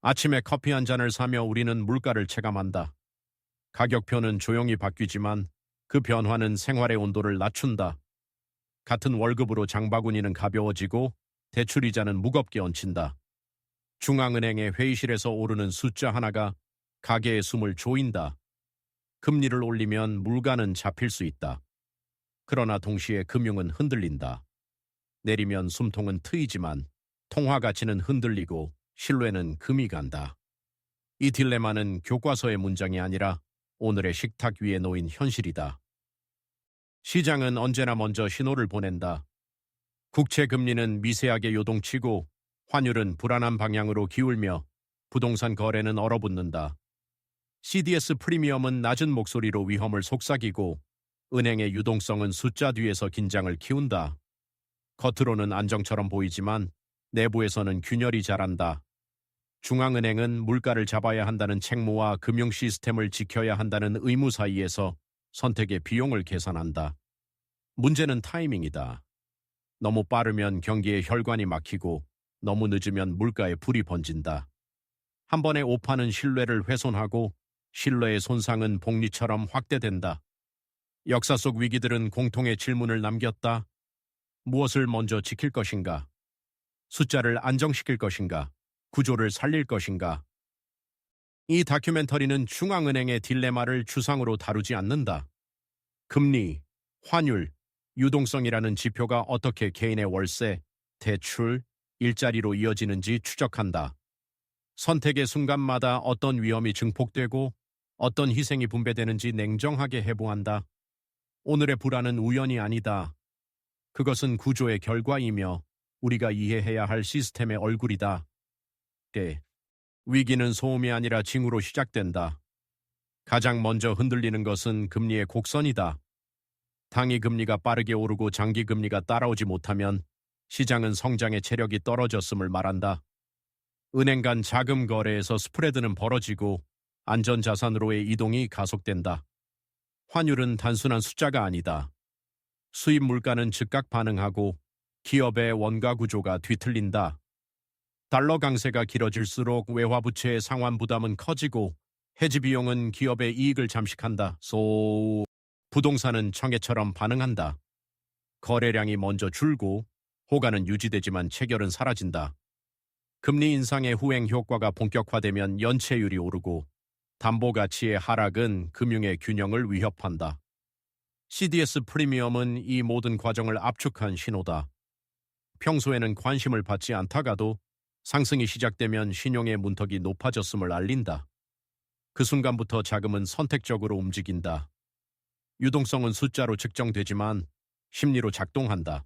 아침에 커피 한 잔을 사며 우리는 물가를 체감한다. 가격표는 조용히 바뀌지만 그 변화는 생활의 온도를 낮춘다. 같은 월급으로 장바구니는 가벼워지고 대출이자는 무겁게 얹힌다. 중앙은행의 회의실에서 오르는 숫자 하나가 가게의 숨을 조인다. 금리를 올리면 물가는 잡힐 수 있다. 그러나 동시에 금융은 흔들린다. 내리면 숨통은 트이지만 통화 가치는 흔들리고 신뢰는 금이 간다. 이 딜레마는 교과서의 문장이 아니라 오늘의 식탁 위에 놓인 현실이다. 시장은 언제나 먼저 신호를 보낸다. 국채 금리는 미세하게 요동치고 환율은 불안한 방향으로 기울며 부동산 거래는 얼어붙는다. CDS 프리미엄은 낮은 목소리로 위험을 속삭이고 은행의 유동성은 숫자 뒤에서 긴장을 키운다. 겉으로는 안정처럼 보이지만 내부에서는 균열이 자란다. 중앙은행은 물가를 잡아야 한다는 책무와 금융 시스템을 지켜야 한다는 의무 사이에서 선택의 비용을 계산한다. 문제는 타이밍이다. 너무 빠르면 경기의 혈관이 막히고 너무 늦으면 물가에 불이 번진다. 한 번의 오판은 신뢰를 훼손하고 신뢰의 손상은 복리처럼 확대된다. 역사 속 위기들은 공통의 질문을 남겼다. 무엇을 먼저 지킬 것인가? 숫자를 안정시킬 것인가? 구조를 살릴 것인가? 이 다큐멘터리는 중앙은행의 딜레마를 추상으로 다루지 않는다. 금리, 환율, 유동성이라는 지표가 어떻게 개인의 월세, 대출, 일자리로 이어지는지 추적한다. 선택의 순간마다 어떤 위험이 증폭되고 어떤 희생이 분배되는지 냉정하게 해부한다. 오늘의 불안은 우연이 아니다. 그것은 구조의 결과이며 우리가 이해해야 할 시스템의 얼굴이다. 위기는 소음이 아니라 징후로 시작된다. 가장 먼저 흔들리는 것은 금리의 곡선이다. 단기 금리가 빠르게 오르고 장기 금리가 따라오지 못하면 시장은 성장의 체력이 떨어졌음을 말한다. 은행 간 자금 거래에서 스프레드는 벌어지고 안전자산으로의 이동이 가속된다. 환율은 단순한 숫자가 아니다. 수입 물가는 즉각 반응하고 기업의 원가 구조가 뒤틀린다. 달러 강세가 길어질수록 외화 부채의 상환 부담은 커지고 해지 비용은 기업의 이익을 잠식한다. 부동산은 청해처럼 반응한다. 거래량이 먼저 줄고 호가는 유지되지만 체결은 사라진다. 금리 인상의 후행 효과가 본격화되면 연체율이 오르고 담보 가치의 하락은 금융의 균형을 위협한다. CDS 프리미엄은 이 모든 과정을 압축한 신호다. 평소에는 관심을 받지 않다가도 상승이 시작되면 신용의 문턱이 높아졌음을 알린다. 그 순간부터 자금은 선택적으로 움직인다. 유동성은 숫자로 측정되지만 심리로 작동한다.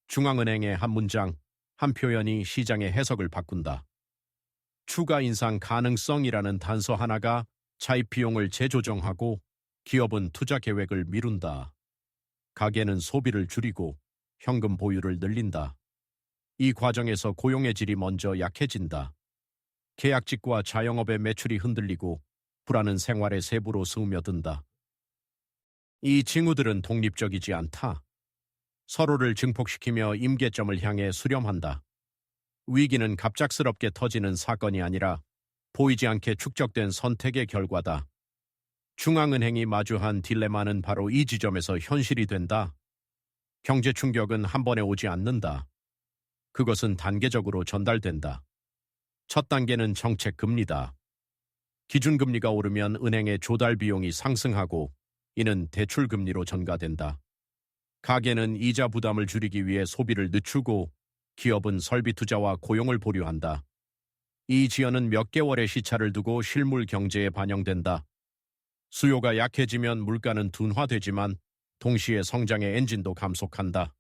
중앙은행의 한 문장, 한 표현이 시장의 해석을 바꾼다. 추가 인상 가능성이라는 단서 하나가 차입 비용을 재조정하고 기업은 투자 계획을 미룬다. 가게는 소비를 줄이고 현금 보유를 늘린다. 이 과정에서 고용의 질이 먼저 약해진다. 계약직과 자영업의 매출이 흔들리고 불안은 생활의 세부로 스며든다. 이 징후들은 독립적이지 않다. 서로를 증폭시키며 임계점을 향해 수렴한다. 위기는 갑작스럽게 터지는 사건이 아니라 보이지 않게 축적된 선택의 결과다. 중앙은행이 마주한 딜레마는 바로 이 지점에서 현실이 된다. 경제 충격은 한 번에 오지 않는다. 그것은 단계적으로 전달된다. 첫 단계는 정책 금리다. 기준금리가 오르면 은행의 조달 비용이 상승하고 이는 대출 금리로 전가된다. 가계는 이자 부담을 줄이기 위해 소비를 늦추고 기업은 설비 투자와 고용을 보류한다. 이 지연은 몇 개월의 시차를 두고 실물 경제에 반영된다. 수요가 약해지면 물가는 둔화되지만 동시에 성장의 엔진도 감속한다.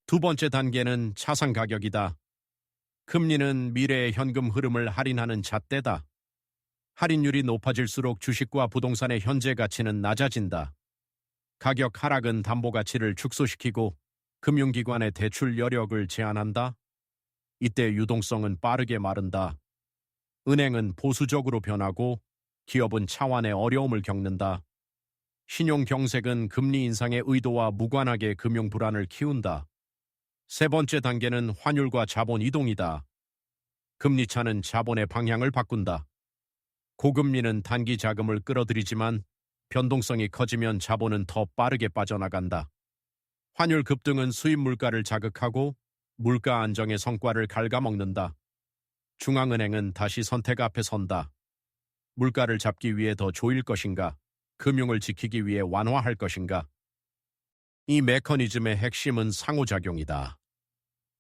두 번째 단계는 차상 가격이다. 금리는 미래의 현금 흐름을 할인하는 잣대다. 할인율이 높아질수록 주식과 부동산의 현재 가치는 낮아진다. 가격 하락은 담보 가치를 축소시키고 금융기관의 대출 여력을 제한한다. 이때 유동성은 빠르게 마른다. 은행은 보수적으로 변하고 기업은 차환의 어려움을 겪는다. 신용 경색은 금리 인상의 의도와 무관하게 금융 불안을 키운다. 세 번째 단계는 환율과 자본 이동이다. 금리차는 자본의 방향을 바꾼다. 고금리는 단기 자금을 끌어들이지만 변동성이 커지면 자본은 더 빠르게 빠져나간다. 환율 급등은 수입 물가를 자극하고 물가 안정의 성과를 갉아먹는다. 중앙은행은 다시 선택 앞에 선다. 물가를 잡기 위해 더 조일 것인가? 금융을 지키기 위해 완화할 것인가? 이 메커니즘의 핵심은 상호작용이다.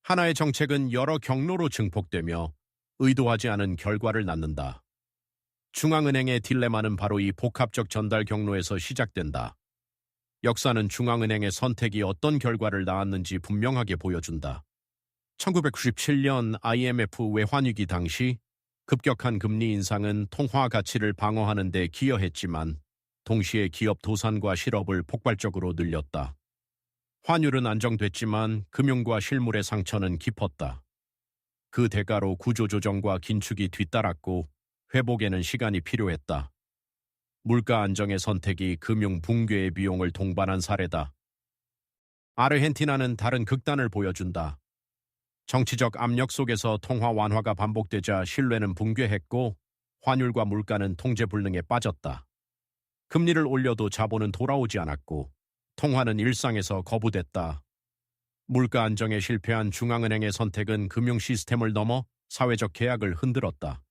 하나의 정책은 여러 경로로 증폭되며 의도하지 않은 결과를 낳는다. 중앙은행의 딜레마는 바로 이 복합적 전달 경로에서 시작된다. 역사는 중앙은행의 선택이 어떤 결과를 낳았는지 분명하게 보여준다. 1997년 IMF 외환위기 당시 급격한 금리 인상은 통화 가치를 방어하는 데 기여했지만 동시에 기업 도산과 실업을 폭발적으로 늘렸다. 환율은 안정됐지만 금융과 실물의 상처는 깊었다. 그 대가로 구조조정과 긴축이 뒤따랐고 회복에는 시간이 필요했다. 물가 안정의 선택이 금융 붕괴의 비용을 동반한 사례다. 아르헨티나는 다른 극단을 보여준다. 정치적 압력 속에서 통화 완화가 반복되자 신뢰는 붕괴했고 환율과 물가는 통제 불능에 빠졌다. 금리를 올려도 자본은 돌아오지 않았고 통화는 일상에서 거부됐다. 물가 안정에 실패한 중앙은행의 선택은 금융 시스템을 넘어 사회적 계약을 흔들었다.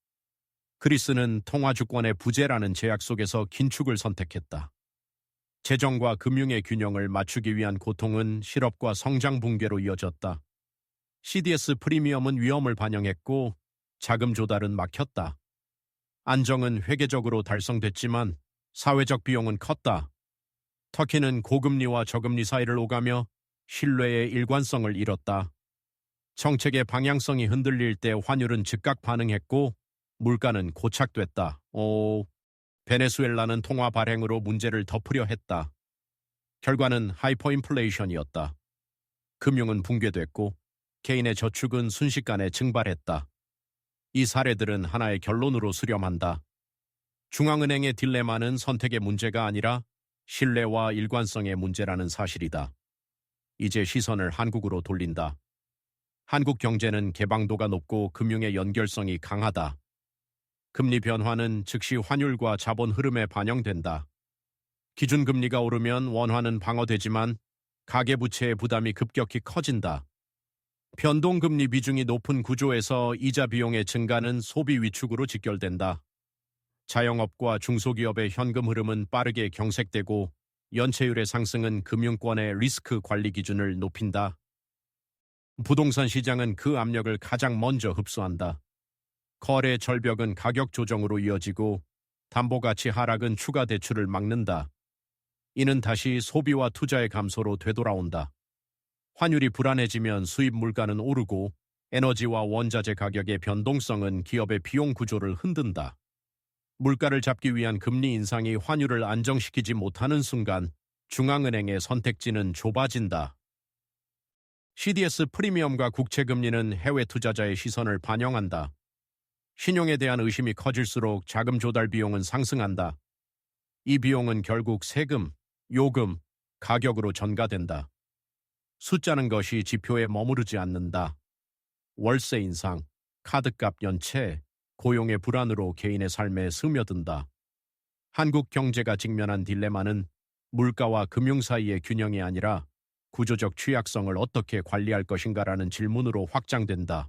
그리스는 통화 주권의 부재라는 제약 속에서 긴축을 선택했다. 재정과 금융의 균형을 맞추기 위한 고통은 실업과 성장 붕괴로 이어졌다. CDS 프리미엄은 위험을 반영했고 자금 조달은 막혔다. 안정은 회계적으로 달성됐지만 사회적 비용은 컸다. 터키는 고금리와 저금리 사이를 오가며 신뢰의 일관성을 잃었다. 정책의 방향성이 흔들릴 때 환율은 즉각 반응했고 물가는 고착됐다. 베네수엘라는 통화 발행으로 문제를 덮으려 했다. 결과는 하이퍼인플레이션이었다. 금융은 붕괴됐고 개인의 저축은 순식간에 증발했다. 이 사례들은 하나의 결론으로 수렴한다. 중앙은행의 딜레마는 선택의 문제가 아니라 신뢰와 일관성의 문제라는 사실이다. 이제 시선을 한국으로 돌린다. 한국 경제는 개방도가 높고 금융의 연결성이 강하다. 금리 변화는 즉시 환율과 자본 흐름에 반영된다. 기준금리가 오르면 원화는 방어되지만 가계부채의 부담이 급격히 커진다. 변동금리 비중이 높은 구조에서 이자 비용의 증가는 소비 위축으로 직결된다. 자영업과 중소기업의 현금 흐름은 빠르게 경색되고 연체율의 상승은 금융권의 리스크 관리 기준을 높인다. 부동산 시장은 그 압력을 가장 먼저 흡수한다. 거래 절벽은 가격 조정으로 이어지고 담보가치 하락은 추가 대출을 막는다. 이는 다시 소비와 투자의 감소로 되돌아온다. 환율이 불안해지면 수입 물가는 오르고 에너지와 원자재 가격의 변동성은 기업의 비용 구조를 흔든다. 물가를 잡기 위한 금리 인상이 환율을 안정시키지 못하는 순간 중앙은행의 선택지는 좁아진다. CDS 프리미엄과 국채금리는 해외 투자자의 시선을 반영한다. 신용에 대한 의심이 커질수록 자금 조달 비용은 상승한다. 이 비용은 결국 세금, 요금, 가격으로 전가된다. 숫자는 것이 지표에 머무르지 않는다. 월세 인상, 카드값 연체, 고용의 불안으로 개인의 삶에 스며든다. 한국 경제가 직면한 딜레마는 물가와 금융 사이의 균형이 아니라 구조적 취약성을 어떻게 관리할 것인가라는 질문으로 확장된다.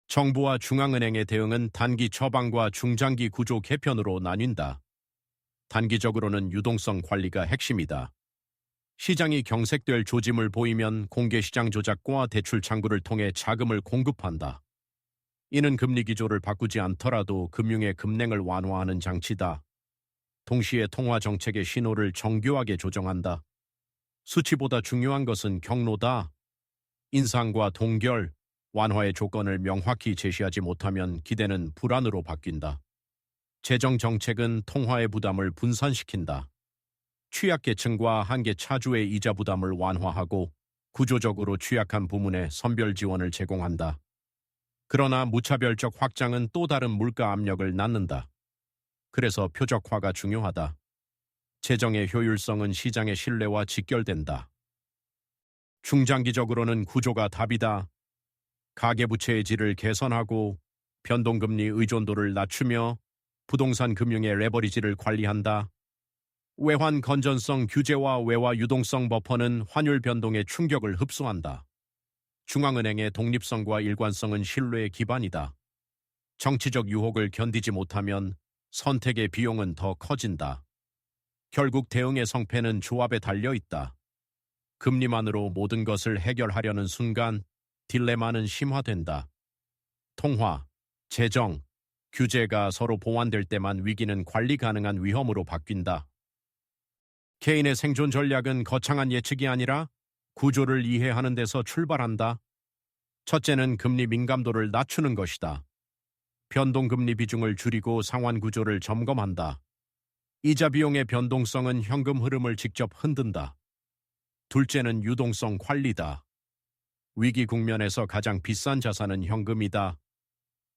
정부와 중앙은행의 대응은 단기 처방과 중장기 구조 개편으로 나뉜다. 단기적으로는 유동성 관리가 핵심이다. 시장이 경색될 조짐을 보이면 공개시장 조작과 대출 창구를 통해 자금을 공급한다. 이는 금리 기조를 바꾸지 않더라도 금융의 급냉을 완화하는 장치다. 동시에 통화 정책의 신호를 정교하게 조정한다. 수치보다 중요한 것은 경로다. 인상과 동결, 완화의 조건을 명확히 제시하지 못하면 기대는 불안으로 바뀐다. 재정 정책은 통화의 부담을 분산시킨다. 취약계층과 한계 차주의 이자 부담을 완화하고 구조적으로 취약한 부문에 선별 지원을 제공한다. 그러나 무차별적 확장은 또 다른 물가 압력을 낳는다. 그래서 표적화가 중요하다. 재정의 효율성은 시장의 신뢰와 직결된다. 중장기적으로는 구조가 답이다. 가계부채의 질을 개선하고 변동금리 의존도를 낮추며 부동산 금융의 레버리지를 관리한다. 외환 건전성 규제와 외화 유동성 버퍼는 환율 변동의 충격을 흡수한다. 중앙은행의 독립성과 일관성은 신뢰의 기반이다. 정치적 유혹을 견디지 못하면 선택의 비용은 더 커진다. 결국 대응의 성패는 조합에 달려 있다. 금리만으로 모든 것을 해결하려는 순간 딜레마는 심화된다. 통화, 재정, 규제가 서로 보완될 때만 위기는 관리 가능한 위험으로 바뀐다. 개인의 생존 전략은 거창한 예측이 아니라 구조를 이해하는 데서 출발한다. 첫째는 금리 민감도를 낮추는 것이다. 변동금리 비중을 줄이고 상환 구조를 점검한다. 이자 비용의 변동성은 현금 흐름을 직접 흔든다. 둘째는 유동성 관리다. 위기 국면에서 가장 비싼 자산은 현금이다.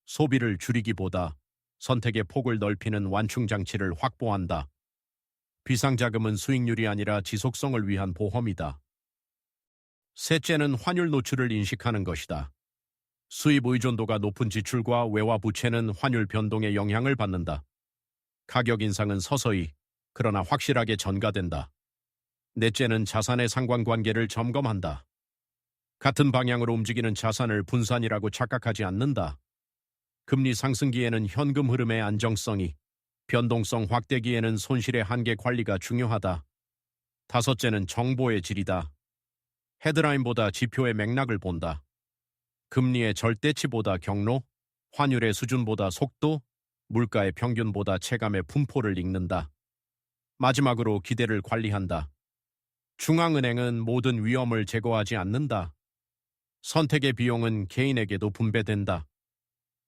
소비를 줄이기보다 선택의 폭을 넓히는 완충 장치를 확보한다. 비상자금은 수익률이 아니라 지속성을 위한 보험이다. 셋째는 환율 노출을 인식하는 것이다. 수입 의존도가 높은 지출과 외화 부채는 환율 변동에 영향을 받는다. 가격 인상은 서서히, 그러나 확실하게 전가된다. 넷째는 자산의 상관관계를 점검한다. 같은 방향으로 움직이는 자산을 분산이라고 착각하지 않는다. 금리 상승기에는 현금 흐름의 안정성이, 변동성 확대기에는 손실의 한계 관리가 중요하다. 다섯째는 정보의 질이다. 헤드라인보다 지표의 맥락을 본다. 금리의 절대치보다 경로, 환율의 수준보다 속도, 물가의 평균보다 체감의 분포를 읽는다. 마지막으로 기대를 관리한다. 중앙은행은 모든 위험을 제거하지 않는다. 선택의 비용은 개인에게도 분배된다.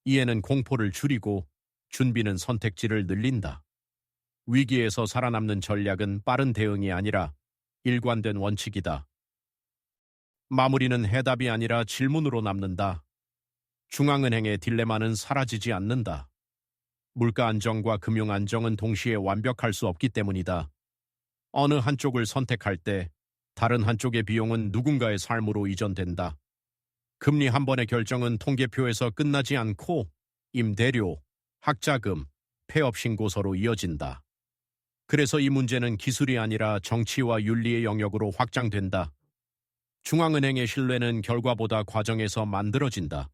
이해는 공포를 줄이고 준비는 선택지를 늘린다. 위기에서 살아남는 전략은 빠른 대응이 아니라 일관된 원칙이다. 마무리는 해답이 아니라 질문으로 남는다. 중앙은행의 딜레마는 사라지지 않는다. 물가 안정과 금융 안정은 동시에 완벽할 수 없기 때문이다. 어느 한쪽을 선택할 때 다른 한쪽의 비용은 누군가의 삶으로 이전된다. 금리 한 번의 결정은 통계표에서 끝나지 않고 임대료, 학자금, 폐업 신고서로 이어진다. 그래서 이 문제는 기술이 아니라 정치와 윤리의 영역으로 확장된다. 중앙은행의 신뢰는 결과보다 과정에서 만들어진다.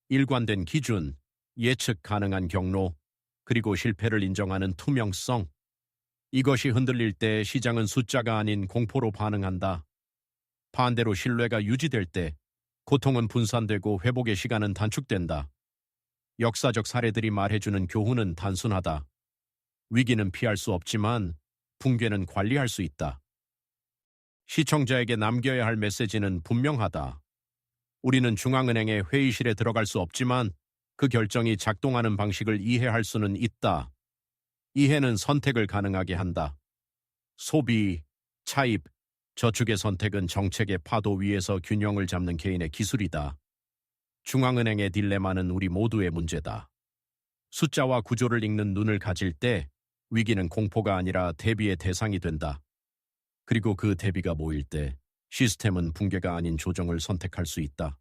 일관된 기준, 예측 가능한 경로, 그리고 실패를 인정하는 투명성. 이것이 흔들릴 때 시장은 숫자가 아닌 공포로 반응한다. 반대로 신뢰가 유지될 때 고통은 분산되고 회복의 시간은 단축된다. 역사적 사례들이 말해주는 교훈은 단순하다. 위기는 피할 수 없지만 붕괴는 관리할 수 있다. 시청자에게 남겨야 할 메시지는 분명하다. 우리는 중앙은행의 회의실에 들어갈 수 없지만 그 결정이 작동하는 방식을 이해할 수는 있다. 이해는 선택을 가능하게 한다. 소비, 차입, 저축의 선택은 정책의 파도 위에서 균형을 잡는 개인의 기술이다. 중앙은행의 딜레마는 우리 모두의 문제다. 숫자와 구조를 읽는 눈을 가질 때 위기는 공포가 아니라 대비의 대상이 된다. 그리고 그 대비가 모일 때 시스템은 붕괴가 아닌 조정을 선택할 수 있다.